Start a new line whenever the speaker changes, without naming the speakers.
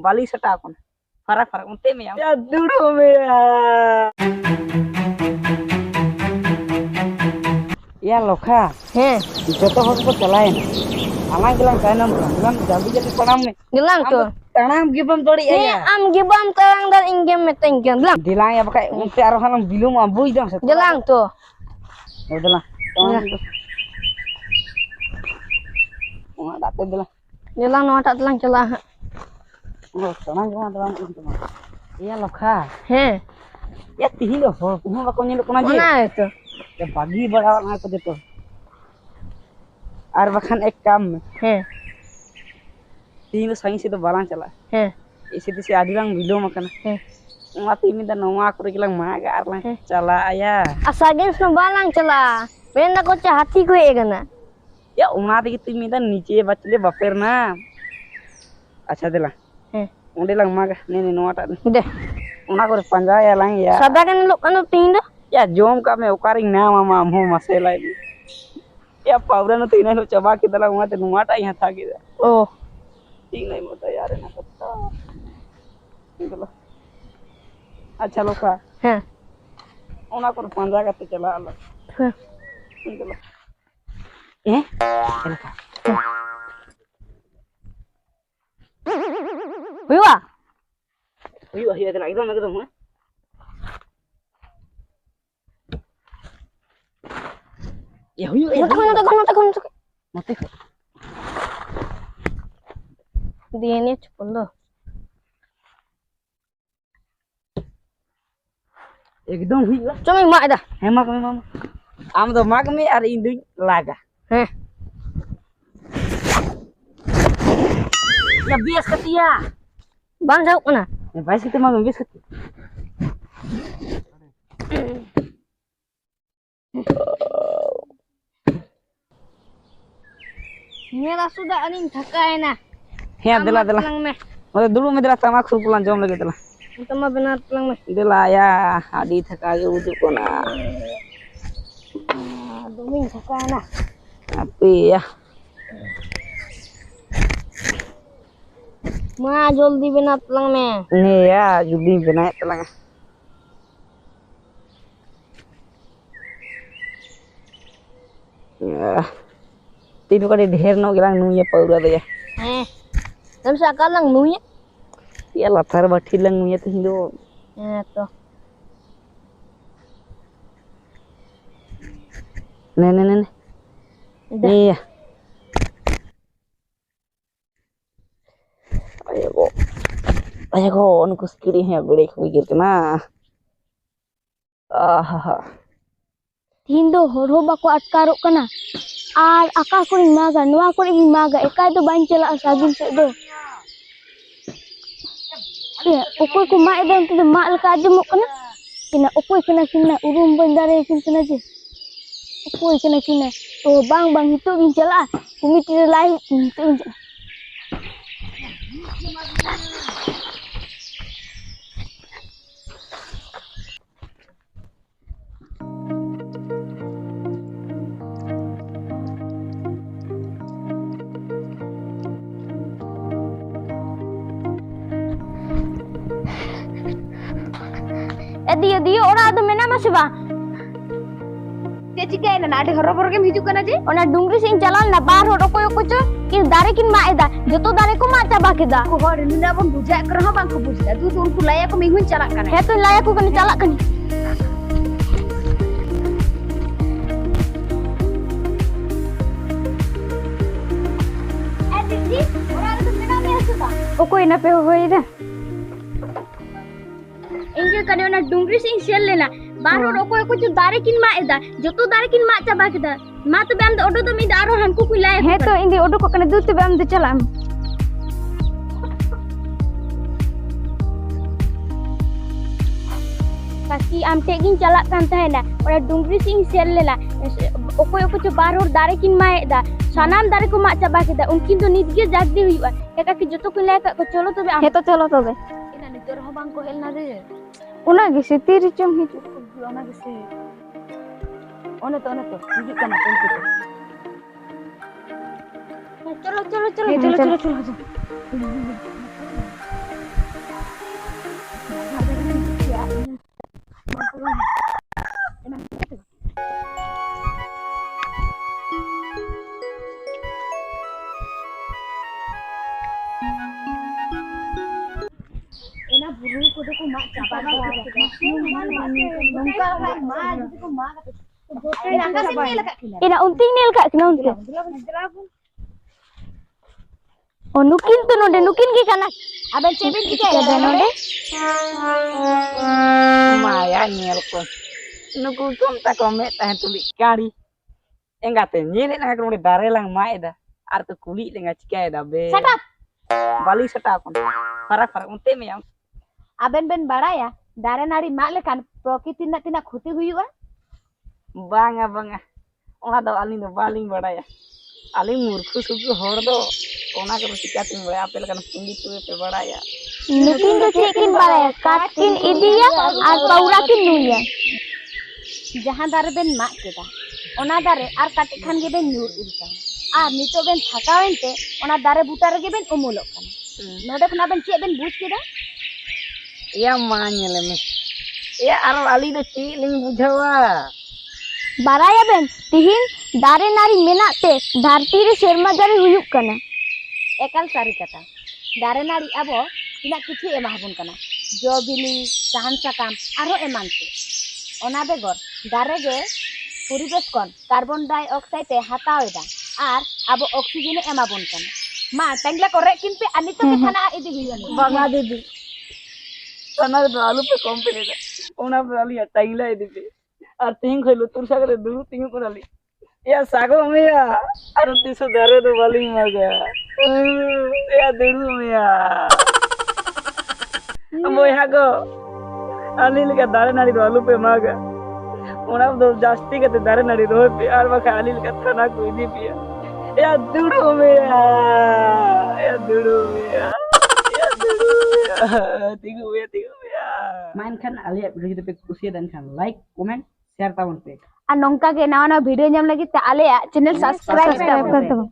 बाली सटा अपन फरक फरक उनते में या दुड़ो में या लोखा
है
जतो हक को चलाए आमा गेलां तायनम गेलां जल्दी जल्दी पड़ाम में
गेलां तो
तणाम गिबम तोड़ी
है आम गिबम तरंग दर इंगे में तंगे गेलां
दिलां या बकाय उनते आरो हालम बिलुम बुझ दम से
गेलां तो
दिलां ओना दाते दिलां
गेलां नोटा तलां चला
ओ तणाम गमा दिलां या लोखा
है
या तिही लो हो उहा बको नेल कोना जे
ओना है तो
या बागी बढ़ावा ना को देतो आर बखान एक काम में
है
तीन साइंस से तो बालां चला
है
इसे दिसे आदिलां बिलो मकना
है
ओना तीन दा नवा करे गेलां मागा आर लां चला आया
असागेंस न बालां चला बेंदा को चा हाथी को एगना
या ओना दे ती मिदा नीचे बचले बपेर ना अच्छा दिला
है
ओंडे लां मागा ने नवाटा
दे
ओना करे पंजा या लां या
सदा कन लोक कन तीन दो
या जोम का में ओकारिं ना मामा मो मसेलाई या पावरा न तीन लो चबा के दला ओना ते नवाटा यहां था के
ओ
ठीक नहीं मत यार ना पत्ता चलो अच्छा लोका
है
ओना को पंजा का ते चला लो चलो ए चलो
हुआ
हुई तेरा एकदम है ya huyu
takon
mati
dia ni cepol lo
एकदम हुई
cuma mak dah
hemak me mama am do mag me ar indu laga ya bias ketia
bang jauh mana
ya bais kita mag bias ketia
Nyala sudah aning thakain na.
Ya dela मतलब दुलू में दिला तमाक सुर पुलान जम लगे दिला
तमा बिना तलंग में
दिला या आदि थका के उदु को ना
दुमिंग थका ना
अपे या
मा जल्दी बिना तलंग में
ने या जल्दी बिना तलंग तीन को ढेर नो गिलांग नु ये पौरा दे
हैं तम साका लंग नु
ये लाथार बाठी लंग नु ये तो हिंदो
तो
ने या ayo ko uनको skiri है बड़े को गिर ना आहा
हिंदो होरो बाको अटकारो कना आर आका को मागा नवा को मागा एकाय तो बाइन चला सागिन से दो ये ओकोय को मा एदम तो मा लका आजमो कना किना ओकोय कना किना उरुम बंदारे किना जे ओकोय कना किना तो बांग बांग हितो बिन चला कुमिटी लाई हितो दियो ओरा तो मेना मसबा ते चिकाय ना नाडे हरो बरगे हिजु कना जे ओना डुंगरी सिंग चलाल ना बार हो कोय कोचो कि दारे किन माएदा जतो दारे को मा चाबा केदा को हर निना बन बुझा करहो बां को बुझा तू तो उनको लाया को मिहुन चला कना हे तो लाया को कने चला कनी ए दीदी ओरा तो मेना में हसुदा ओ कोई ना पे होई रे इंगे कने ओना डुंगरी सिंग सेल लेना बारो रोको कुछ दारे किन मा एदा जतो दारे किन मा चाबा केदा मा तो बेम ओडो तो मी दारो हमको कुई लाए हे तो इंदी ओडो को कने दूत बेम दे चलाम ताकि आम टेगिन चला कान तहेना ओना डुंगरी सिंग सेल लेला ओको कुछ बारो दारे किन मा एदा सानाम दारे को मा चाबा केदा उनकिन तो नित गे जागदी हुईबा एका कि जतो को लाए को चलो तबे हे तो चलो तबे इना नितर हो बांग को हेलना दे ओना गे से तेरी चम हिजु ओना गे से ओना तो हिजु कना कोन चलो चलो चलो चलो चलो चलो ina unting nil kak kena unte oh nukin tu nonde nukin ki kana aben cebin kita ya nonde
Maya nyel ko. Nuku kom ta komet ta tuli kari. Engate nyele na ko dare lang maeda. Ar to kuli lenga chikaeda be.
shut up
Bali seta kon. Farak unte me yang.
aben ben baraya dare nari mak lekan prokriti na tina khuti huyuga
Banga banga. Ona do aling do baling badaya. Aling murkhu suku hor do. Ona ko chikatin bada apel kan pundi tu pe badaya.
nukin do cekin baraya katin idiya ar paura kin nuya jahan dare ben mak keda ona dare ar katik khan ge ben nur ulka ar nito ben thakawente ona dare buta rege ben umulok kana node khna ben che ben buj keda
Ya ma nyele me. Ya ar ali do chiling bujawa.
baraya ben tihin dare nari menak te dharti re serma jari huyuk kana ekal sari kata dare nari abo tina kichu emahbon kana jo bili sahan sakam aro emante ona begor dare ge puribesh kon carbon dioxide te hataw eda ar abo oxygen emabon kana ma tangla kore kinpe anito ke khana idi huyani
Banga didi. Sana do alu pe company da. Ona pe ali taila idi. Ar ting khailu tur sagre duru ting ko ali. Ya sago me ya. Ar tiso dare do baling maga. Ya duru me ya. Amoy hago. Ali lika dare nari do alu pe maga. Ona do jasti ke dare nari do pe ar ba khali lika thana ko idi piya. Ya duru me ya. Ya duru me ya. Tiga ya. Main kan aliat video kita pe kusia dan kan like, comment, share tahun pe.
Anongka ke nawa nawa video nyam lagi te ale channel subscribe kar do